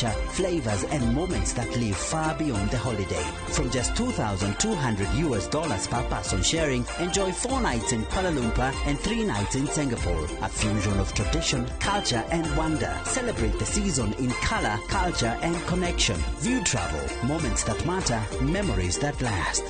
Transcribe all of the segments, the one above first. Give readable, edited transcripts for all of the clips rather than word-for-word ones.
culture, flavors, and moments that live far beyond the holiday. From just $2,200 per person sharing, enjoy 4 nights in Kuala Lumpur and 3 nights in Singapore. A fusion of tradition, culture, and wonder. Celebrate the season in color, culture, and connection. View travel, moments that matter, memories that last.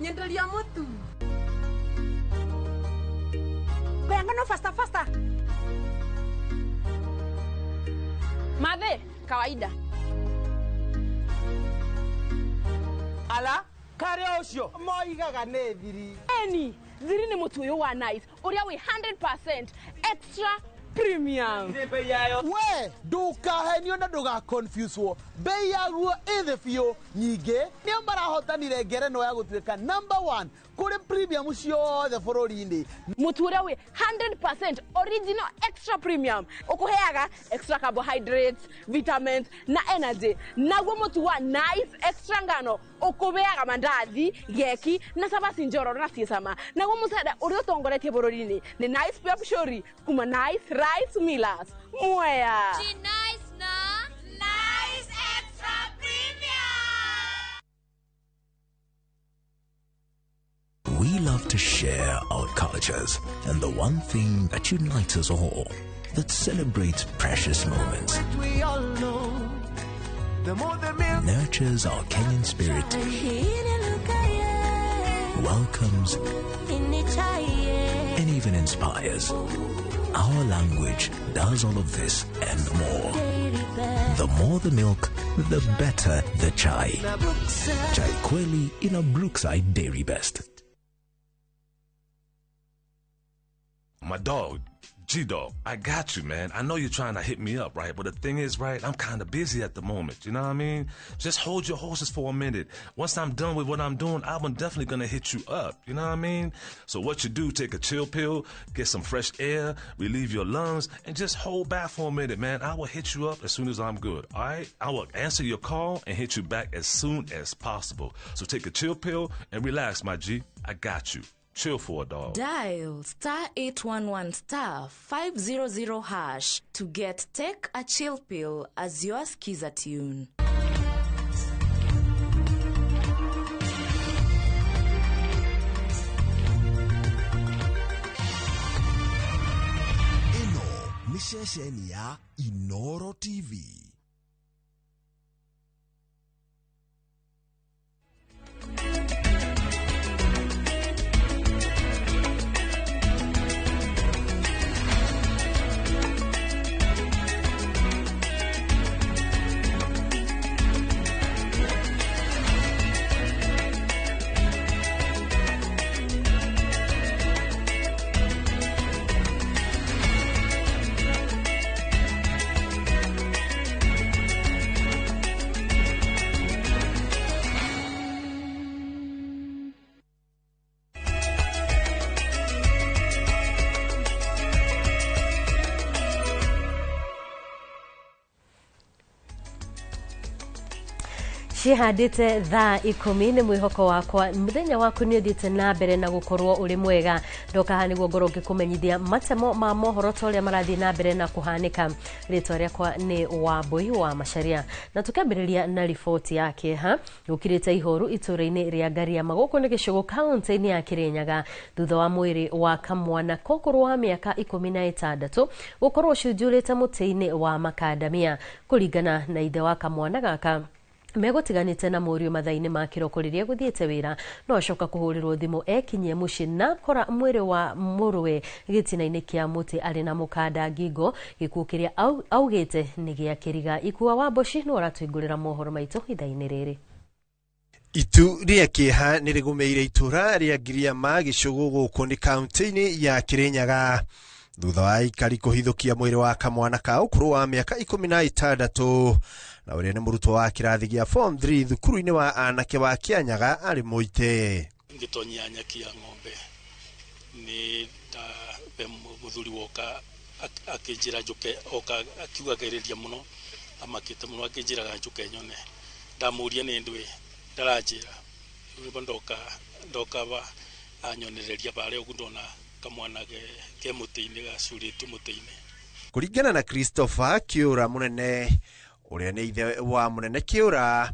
Nyendelia mutu. Bayangkan no fasta. Made, kawaida. Ala, kare osho. Moiga gane diri. Eni, diri ni mutu yo wa nice. Oria we 100% extra premium. We, duka henyo na duga confuse wo. Bei yaguo ithe fio nyige ni mbara hotanire ngerenwa ya gutwika number 1 kuri premium ciothe bururi-ini. Mutura we 100% original extra premium. Ukuheaga extra carbohydrates, vitamins na energy. Naguo mutu wa nice extra ngano ukubeaga mandathi, geki na sabasi njoro na tisama. Naguo musada uri utongoretie bururi-ini ni nice pep shori kuma nice rice millers. Mwea. Nice na nice extra premium. We love to share our cultures, and the one thing that unites us all, that celebrates precious moments, nurtures our Kenyan spirit, welcomes, and even inspires. Our language does all of this and more. The more the milk, the better the chai. Chai Kweli in a Brookside Dairy Best. My dog, G-Dog, I got you, man. I know you're trying to hit me up, right? But the thing is, right, I'm kind of busy at the moment. You know what I mean? Just hold your horses for a minute. Once I'm done with what I'm doing, I'm definitely going to hit you up. You know what I mean? So what you do, take a chill pill, get some fresh air, relieve your lungs, and just hold back for a minute, man. I will hit you up as soon as I'm good, all right? I will answer your call and hit you back as soon as possible. So take a chill pill and relax, my G. I got you. Chill for a dog. Dial *811*500# to get Take a Chill Pill as your skiza tune. Ino ni shesheni ya Inoro TV. Cihandite thaa 10 ni mwihoko wakwa muthenya waku ni uthite na mbere na gukorwo uri mwega ndoka hani guo ngoro ngikumenyithia matemo ma mohoro toria marathi na mbere na kuhanika ritwa riakwa ni Wambui wa Macharia na tukambiriria na ripoti yake gukirite ihoru itura-ini ria Ngaria maguku ni gicigo county-ini ya Kirinyaga thutha wa mwiri wa kamwana kokoro wa miaka 16 gukorwo ciunjurite muti-ini wa makadamia kuringana na ithe wa kamwana gaka megotiganite na murio mathaini ma kiroko riria guthiete wira no acoka kuhurirwo thimu ekinyie muci na kora mwiri wa murwe gitina-ini kia muti ari na mukanda ngingo gikuo kiria augite ni gia kiriga ikua wa Boshi no aratwingurira mohoro maitu ithaini riri. Itu ria kiha nirigumeire itura ria Ngaria gicugu guku ni county-ini ya Kirinyaga thutha wa ikari kuhithukia mwiri wa kamwana ka ukuru wa miaka 16 na uria ni murutwo wa kirathi gia form 3 thukuru-ini wa anake wa Kianyaga ari muite ngitonya nyakia ng'ombe ni ta be muthuri woka akijira njuke oka akiugagiriria muno amakite muno akijiraga njuke nyone ndamuria ni ndwi ndarajira ndoka ba anyonereria bare ugu ndona kamwana ke muti-ini gacurĩtio muti-ini. Kuringana na Christopher Kiura munene uria ni ithe wa munene Kiura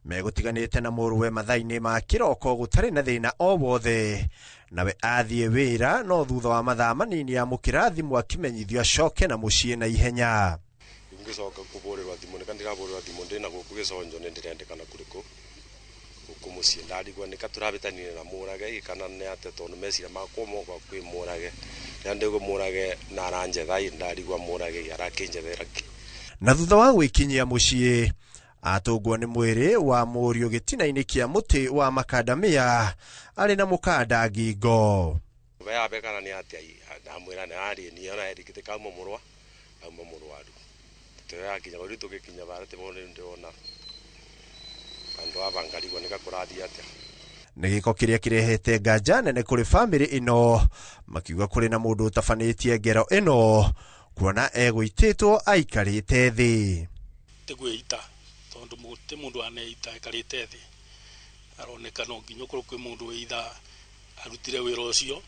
megutiganite na muruwe mathaini ma kiroko gutari na thina o wothe nawe athie wira no thutha wa mathaa manini amukira thimu akimenyithio acoke na mucii na ihenya. Ngicoka kuburirwa thimu nikandiraburirwa thimu ndina guku giconjo nindirendekana kuriku guku mucii ndarigwa nikaturabitanire na murage kana ni ate tondu mecira makwa moka kwi murage ndigo murage na aranje thai ndarigwa murage arakinjethera ki. Na thutha wa gwikinyia mucii atungwo ni mwiri wa murio gitina-ini kia muti wa makadamia ari na mukanda ngingo. Baya bekana ni ati amwira na ari ni ona erikite kama murwa ama murwaru tuya kinya bari tugikinya bara te bone ndiona andu abangarigwa nikakurathi atia. Nĩ gĩko kĩrĩa kĩrehete nganja nene kũrĩ bamĩrĩ ĩno makiuga kũrĩ na mũndũ ũtabanĩtie ngero ĩno kuona egũitĩtwo aikarĩte thĩ. Tigwĩita tondu mũti mũndũ aneita aikarĩte thĩ aroneka no nginya ũkorwo kwĩ mũndũ wĩitha arutire wĩra ũcio.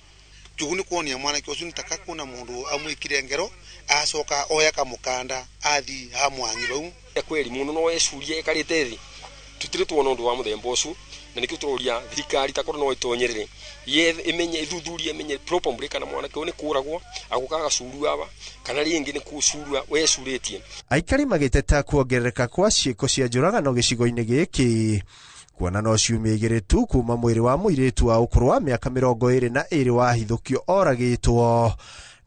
Jugu nĩ kuonia mwanake ũcio nĩtaka kuna mũndũ amwĩkire ngero acoka oya kamũkanda athi hamwangi bau. Kweli mũndũ no ecirie aikarĩte thĩ tutire tuona ũndũ wa mũthemba ũcio na nikio turoria thirikari takorwo no itonyerere ye imenye ithuthurie imenye probably kana mwanake ni kuragwo agukaga curu aba kana ringi ni kucurua wecurĩtie. Aikari magĩteta kuongerereka kwa ciĩko cia njũragano gĩcigo-inĩ gĩkĩ kuona no ciumia igĩrĩ tu kuma mwĩrĩ wa mũirĩtu wa ũkũrũ wa mĩaka 22 wa hithũkio oragĩtwo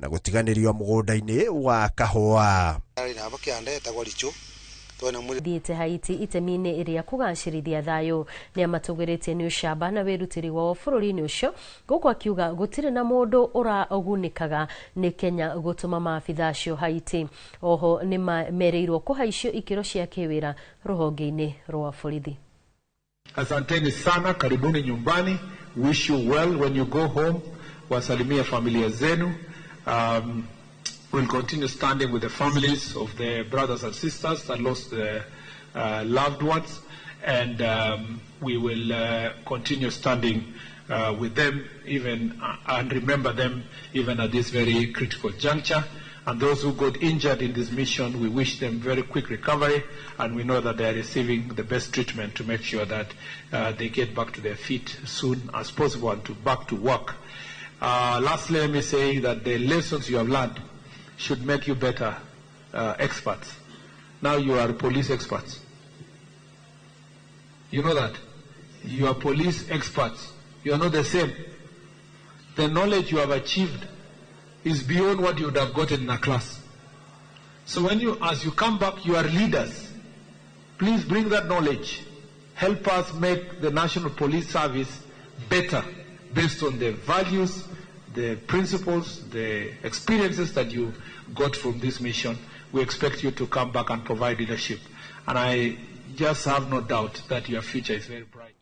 na gũtiganĩrio mũgũnda-inĩ wa kahũa. Thiĩte Haiti itemi-inĩ ĩrĩa kũgacĩrithia thayũ nĩ amatũgĩrĩtie nĩ ũcamba na wĩrutĩri wao bũrũri-inĩ ũcio gũkũ akiuga gũtirĩ na mũndũ ũragunĩkaga nĩ Kenya gũtũma maabitha acio Haiti. Oho nĩ merĩirwo kũhaicio ikĩro cia kĩwĩra rũhonge-inĩ rwa borithi. Asanteni sana, karibuni nyumbani. Wish you well when you go home. Wasalimia familia zenu. We'll continue standing with the families of the brothers and sisters that lost their loved ones, and we will continue standing with them even and remember them even at this very critical juncture. And those who got injured in this mission, we wish them very quick recovery, and we know that they are receiving the best treatment to make sure that they get back to their feet soon as possible and back to work. Lastly, let me say that the lessons you have learned should make you better experts. Now you are police experts. You know that? You are police experts. You are not the same. The knowledge you have achieved is beyond what you would have gotten in a class. So as you come back, you are leaders. Please bring that knowledge. Help us make the National Police Service better based on the values, the principles, the experiences that you got from this mission. We expect you to come back and provide leadership. And I just have no doubt that your future is very bright.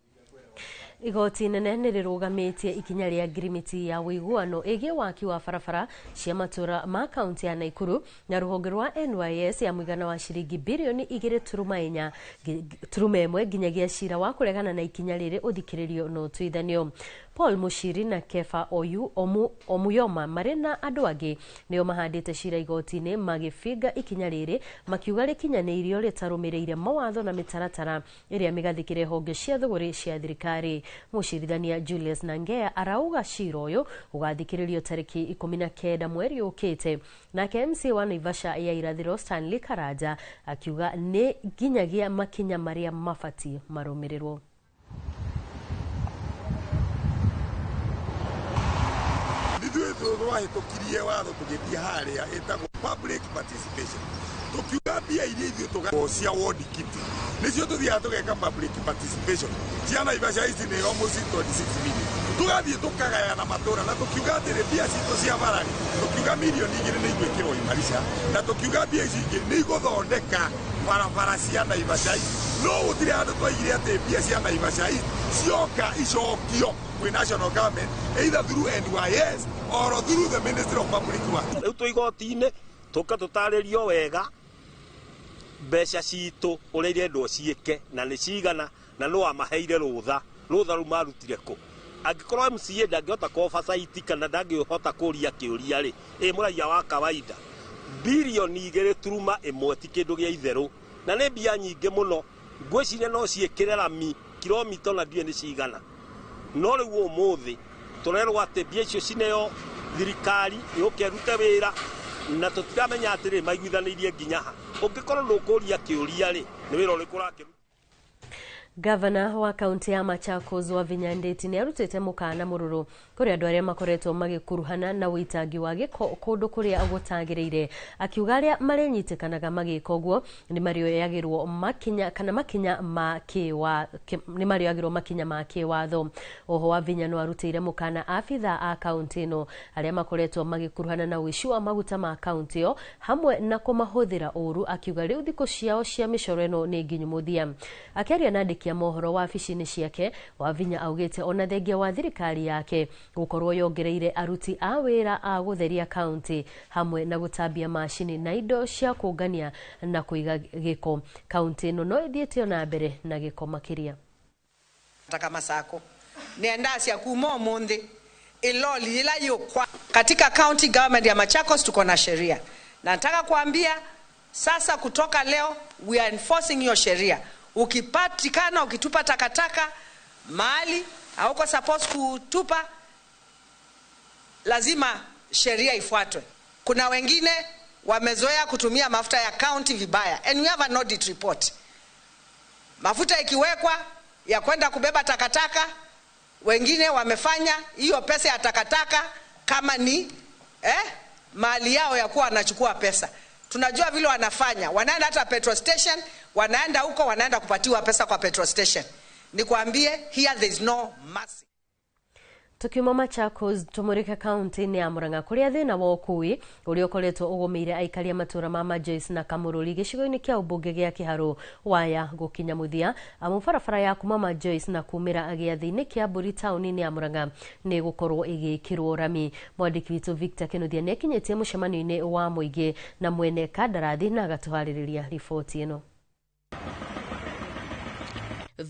Igoti nene nĩrĩrũgamĩtie ikinya rĩa ngirimiti ya wĩiguano ĩgiĩ waki wa barabara cia matũra ma kaunti ya Naikuru na rũhonge rwa NYS ya mũigana wa ciringi bilioni 2.1 nginyagia cira wa kũregana na ikinya rĩrĩ ũthikĩrĩrio na ũtuithanio. Paul Mushiri na Kefa Omuyoma marĩ na andũ angĩ nĩo mahandĩte cira igoti-inĩ magĩbinga ikinya rĩrĩ makiuga rĩkinyanĩirio rĩtarũmĩrĩire mawatho na mĩtaratara ĩrĩa mĩgathĩkĩre honge cia thũgũrĩ cia thirikari. Mũcirithania Julius Nangea arauga cira ũyũ ũgathikĩrĩrio tarĩki 19 mweri ũkĩte. Nake MC wa Naivasha ya irathĩro Stanley Karanja akiuga nĩ nginyagia makinya marĩa mabatiĩ marũmĩrĩrwo. Tukirie watho tugithia haria etagwo public participation tukiuga mbia iria ithuĩ tugacia ward kiti nicio tuthiaga tugeka public participation ciana Naivasha ici nĩ almost 26 million tugathiĩ tukagayana matũra na tukiuga atĩrĩ mbia citũ cia barari tukiuga milioni 2 nĩ igwĩkĩrwo imarisha na tukiuga mbia ici ingĩ nĩ igũthondeka barabara cia Naivasha no gũtirĩ handũ twaigire atĩ mbia cia Naivasha cioka icokio with national government either through NYS or through the Ministry of Public Works. Rĩu tũ igoti-inĩ tũka tũtarĩrio wega mbeca citũ ũrĩa irendwo ciĩke na nĩ cigana na no amaheire rũtha rũu marutire kũ Angĩkorwo MCA ndangĩhota kũoversight kana ndangĩhota kũria kĩũria rĩ, mũraia wa kawaida. Bilioni 2.1 ti kĩndũ gĩa itherũ. Na nĩ mbia nyingĩ mũno. Ngwĩciria no ciĩkĩre rami kilomita na ndiũ nĩ cigana. No rĩu ũmũthĩ tũrerwo atĩ mbia icio cineo thirikari yũkĩrute wĩra na tũtiramenya atĩrĩ maiguithanĩirie nginya ha. Ũngĩkorwo ndũkũria kĩũria rĩ, nĩ wĩra ũrĩkũ ũrakĩruta. Gavana wa kaunti ya Machakos Wavinya Ndeti nĩ arutĩte mũkana mũrũrũ kũrĩ andũ arĩa makoretwo magĩkuruhana na ũitangi wa gĩko kũndũ kũrĩa gũtagĩrĩire, akiuga arĩa marenyitĩkanaga magĩka ũguo nĩ marĩoyagĩrwo makinya ma kĩwatho. Oho Wavinya no arutĩire mũkana abitha a kaunti ĩno arĩa makoretwo magĩkuruhana na ũici wa maguta ma kaunti ĩyo hamwe na kũmahũthĩra ũru, akiuga rĩu thikũ ciao cia mĩcoro ĩno nĩ nginyu mũthia. Akĩaria na andĩki a mohoro wa wabici-inĩ ciake, Wavinya augĩte ona thengia wa thirikari yake gũkorwo yongereire aruti a wĩra a gũtheria kaunti hamwe na gũtambia macini na indo cia kũngania na kũiga gĩko. Kaunti ĩno no ĩthiĩte na mbere na gĩko makĩria. Nataka Masako nienda cia kuma ũmũthĩ iloli ila yokwa katika county government ya Machakos tuko na sheria. Na nataka kuambia sasa kutoka leo we are enforcing your sheria. Ukipatikana ukitupa takataka mahali hauko supposed kutupa, lazima sheria ifuatwe. Kuna wengine wamezoea kutumia mafuta ya county vibaya, and we have an audit report. Mafuta ikiwekwa ya kwenda kubeba takataka, wengine wamefanya hiyo pesa ya takataka kama ni mali yao ya kuwa wanachukua pesa. Tunajua vile wanafanya, wanaenda hata petrol station, wanaenda huko wanaenda kupatiwa pesa kwa petrol station. Nikwambie, here there is no mercy. Tukiuma Machakos tumurike kaunti-inĩ ya Murang'a kũrĩa thĩna wa ũkui ũrĩa ũkoretwo ũgũmĩire aikari a matũra ma Majoice na Kamũrũri gĩcigo-inĩ kĩa ũmbunge gĩa Kĩharũ waya gũkinya mũthia. Amu barabara ya kuma Majoice na kumĩra gĩathĩ-inĩ kĩa Mbũri taũni-inĩ ya Murang'a nĩ gũkorwo ĩgĩkĩrwo rami. Mwandĩki witũ Victor Kĩnuthia nĩ akinyĩtie mũcemanio-inĩ wa mũingĩ na mwene kandarathi na agatũharĩrĩria riboti ĩno.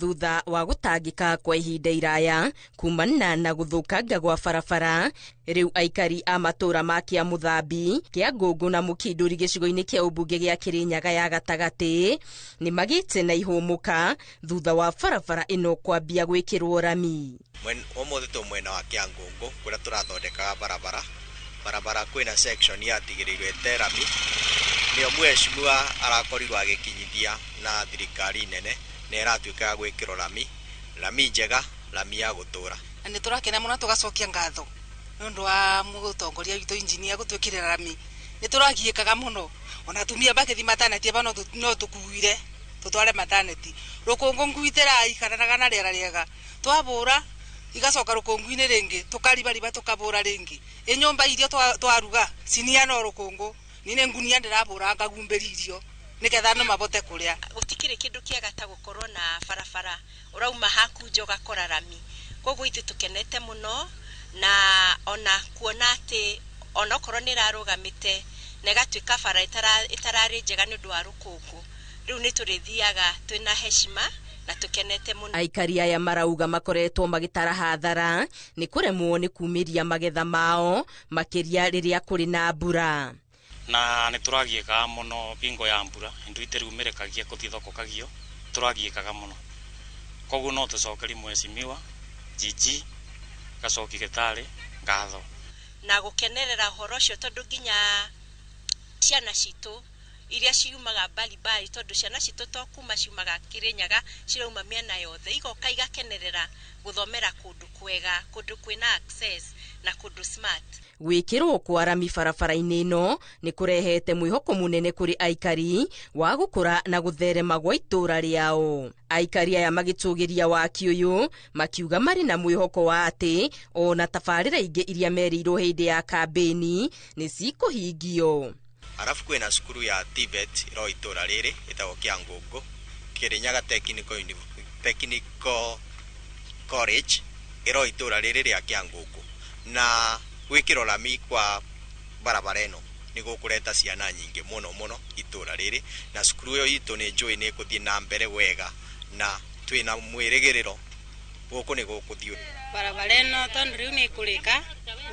Thutha wa gũtangĩka kwa ihinda iraya kumana na gũthũkanga gwa barabara, rĩu aikari a matũra ma kĩa Mũthambi, kĩa Ngũngũ na Mũkindũri gĩcigo-inĩ kĩa ũmbunge gĩa Kĩrĩnyaga ya gatagatĩ nĩ magĩte na ihũmũka thutha wa barabara ĩno kwambia gwĩkĩrwo rami. Ũmũthĩ tũ mwena wa kĩa Ngũngũ kũrĩa tũrathondeka barabara kwĩna section yatigĩrĩirwo ĩte rami, nĩyo mheshimiwa arakorirwo agĩkinyithia na thirikari nene nĩ ĩratuĩka ya gwĩkĩrwo rami njega, rami ya gũtũra. Na nĩ tũrakena mũno tũgacokia ngatho nĩ ũndũ wa mũtongoria witũ injinia gũtwĩkĩrĩra rami. Nĩ tũragiĩkaga mũno, ona atumia bagĩthi mataneti aba no tũkuire tũtware mataneti. Rũkũngũ nguite rai kana na rĩera rĩega twabũra igacoka rũkũngũ-inĩ rĩngĩ tũkaribariba tũkabũra rĩngĩ. Nyũmba irio twaruga cinia no rũkũngũ nine ngunia ndĩrabũra ngagumbĩria irio nigetha no mabote kuria. Gutikire kindu kiega ta gukorwo na barabara urauma haku njo gakora rami. Koguo ithu tukenete muno na ona kuona ati ona okorwo ni rarugamite na gatuika bara itarari njega ni undu wa rukungu. Riu ni turithiaga twina heshima na tukenete muno. Aikari aya marauga makoretwo magitara hathara ni kuremwo ni kumiria magetha mao makiria riria kuri na mbura. Na nĩ tũragiĩkaga mũno bingo ya mbura indu iterumĩrĩkagia kũthiĩ thoko kagio tũragiĩkaga mũno. Koguo no tũcokerie mheshimiwa jiji gacoki gĩtarĩ ngatho na gũkenerera ũhoro ũcio tondũ nginya ciana citũ iria ciumaga mbali tondu ciana citũ to kuma ciumaga Kĩrĩnyaga cirauma mĩena yothe igoka igakenerera guthomera kundu kwega, kundu kwina access na kundu smart. Gwĩkĩrwo kwa rami barabara-inĩ ĩno nĩ kũrehete mwĩhoko mũnene kũrĩ aikari wa gũkũra na gũtherema gwa itũra rĩao. Aikari aya magĩtũgĩria waki ũyũ makiuga marĩ na mwĩhoko wa atĩ ona tabarĩra ingĩ iria merirwo hĩndĩ ya kambĩni nĩ cikũhingio. Arafu kwĩna cukuru ya Tibet ĩro itũra rĩrĩ ĩtagwo kĩa Ngũngũ, Kĩrĩnyaga Technical College ĩro itũra rĩrĩ rĩa kĩa Ngũngũ. Na gwĩkĩrwo rami kwa barabara ĩno nĩ gũkũreta ciana nyingĩ mũno itũra rĩrĩ, na cukuru ĩyo itũ nĩ njũĩ nĩ ĩgũthiĩ na mbere wega na twĩna mwĩrĩgĩrĩro guku ni gukuthiu barabara ĩno tondu riu ni ikurika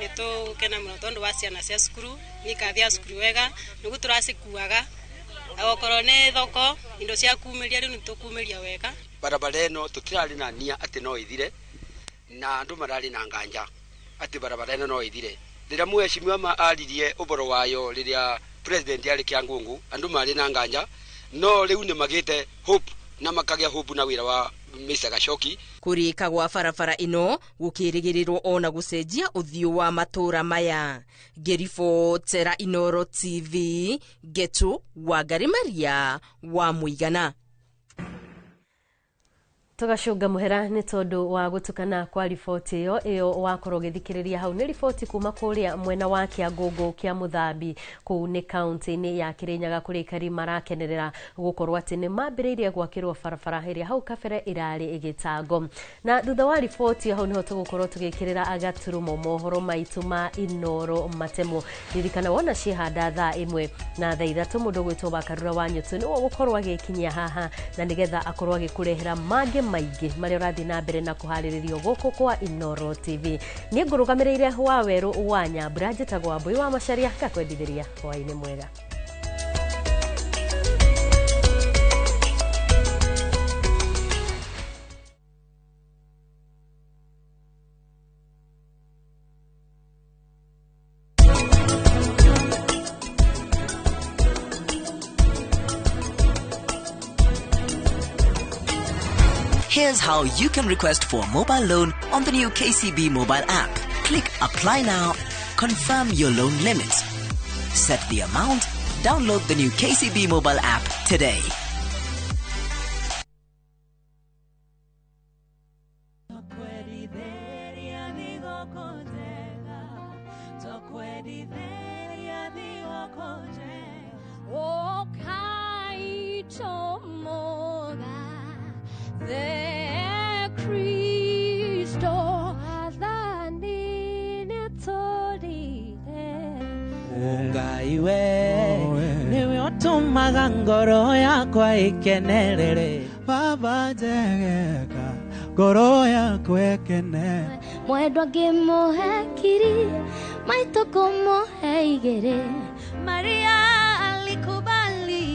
ni tukena muno tondu wa ciana cia cukuru ni kathia cukuru wega nigu turacikuaga agokorwo ni thoko indo cia kumiria riu ni tukumiria wega barabara ĩno tutirari na nia ati no ithire na andu marari na nganja ati barabara ĩno no ithire rĩrĩa mheshimiwa aririe uboro wayo rĩrĩa president ari Kĩangungu andu mari na nganja no riu ni magite hope na makagia hope na wira wa Mr. Gacoki kurika gwa barabara ino gukirigirirwo ona gucenjia uthio wa matura maya Gerifotera Inoro TV Getu wa Garimaria wa Muigana tugacunga muhera ni tondu wa gutukana kwa riboti iyo wakorwo githikiriria hau ni riboti kuma kuria mwena wa Kiangungu kia Muthambi ku ni county-ini ya Kirinyaga kuri kari marakenerera gukorwo ati ni mambiriirie gwakirwo barabara iria hau kabere irari igitango na thutha wa riboti hau niho tugukorwo tugikirira agaturumo mohoro maitu ma Inoro Matemo ririkana wona cihanda thaa 1 na thaa 3 mundu gwitwo Bakarura wa Nyutu ni gukorwo agikinyia haha na nigetha akorwo agikurehera mage maigi maria urathi na mbere na kuhariririo guku kwa Inoro TV ni ngurugamirire wa weru wa Nyambura njitagwo Wambui wa Macharia gakwendithiria hwaini mwega. Here's how you can request for a mobile loan on the new KCB mobile app. Click Apply Now, confirm your loan limit, set the amount, download the new KCB mobile app today. Niwe otumaga ngoro yakwa ikenerere baba njegeka ngoro yakwa ikene mwendwa ngimuhe kiri maito kumuhe igere Maria alikubali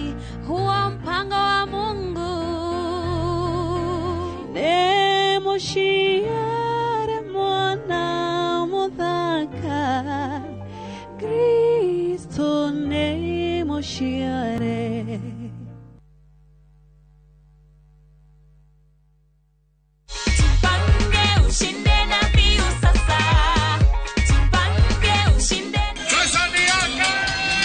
huo mpango wa Mungu nemushiare mwana muthaka Kristo nemushiare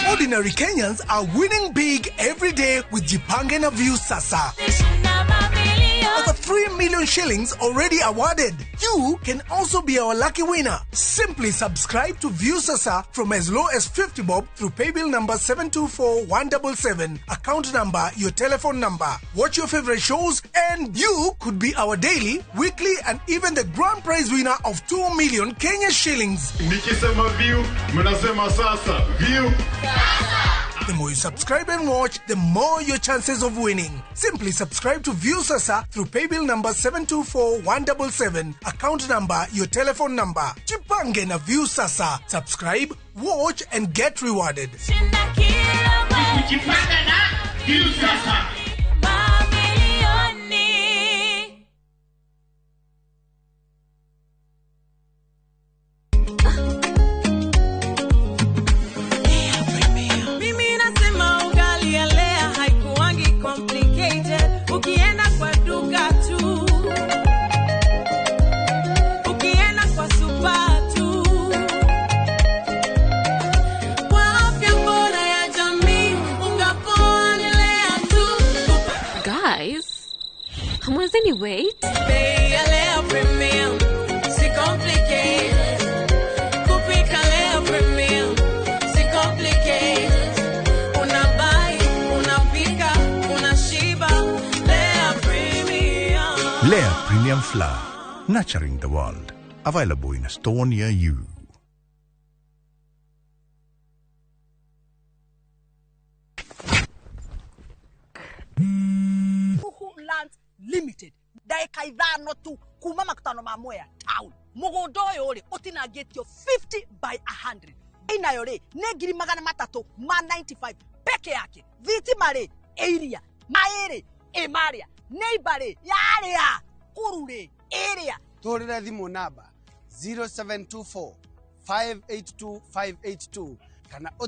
Ordinary Kenyans are winning big every day with Jipange na View Sasa. Over 3 million shillings already awarded. You can also be our lucky winner. Simply subscribe to View Sasa from as low as 50 bob through paybill number 724-177, account number, your telephone number. Watch your favorite shows and you could be our daily, weekly and even the grand prize winner of 2 million Kenya shillings. Nikisema View, mnasema Sasa. View Sasa. The more you subscribe and watch, the more your chances of winning. Simply subscribe to View Sasa through paybill number 724-177, account number, your telephone number. Jipange na View Sasa. Subscribe, watch and get rewarded. Jipange na View Sasa. Ukienda kwa duka tu, ukienda kwa supa tu, kwa afya bora ya jamii ungaponelea tu. Guys, hamwezeni wait? Bei ya Lea Premium, si complicated. Kupika Lea Premium, si complicated. Unabai, unapika, unashiba. Lea Premium Flour, nurturing the world. Available in a store near you. Land Limited. ndagika ithano tu kuma makutano ma Mwea town mugundo uyu ri utinangitio 50 by 100 inayo ri ni 395 peke yake thitima ri area mairi emaria neighbor ri yaria urure area turire thimu namba 0724 582 582 kana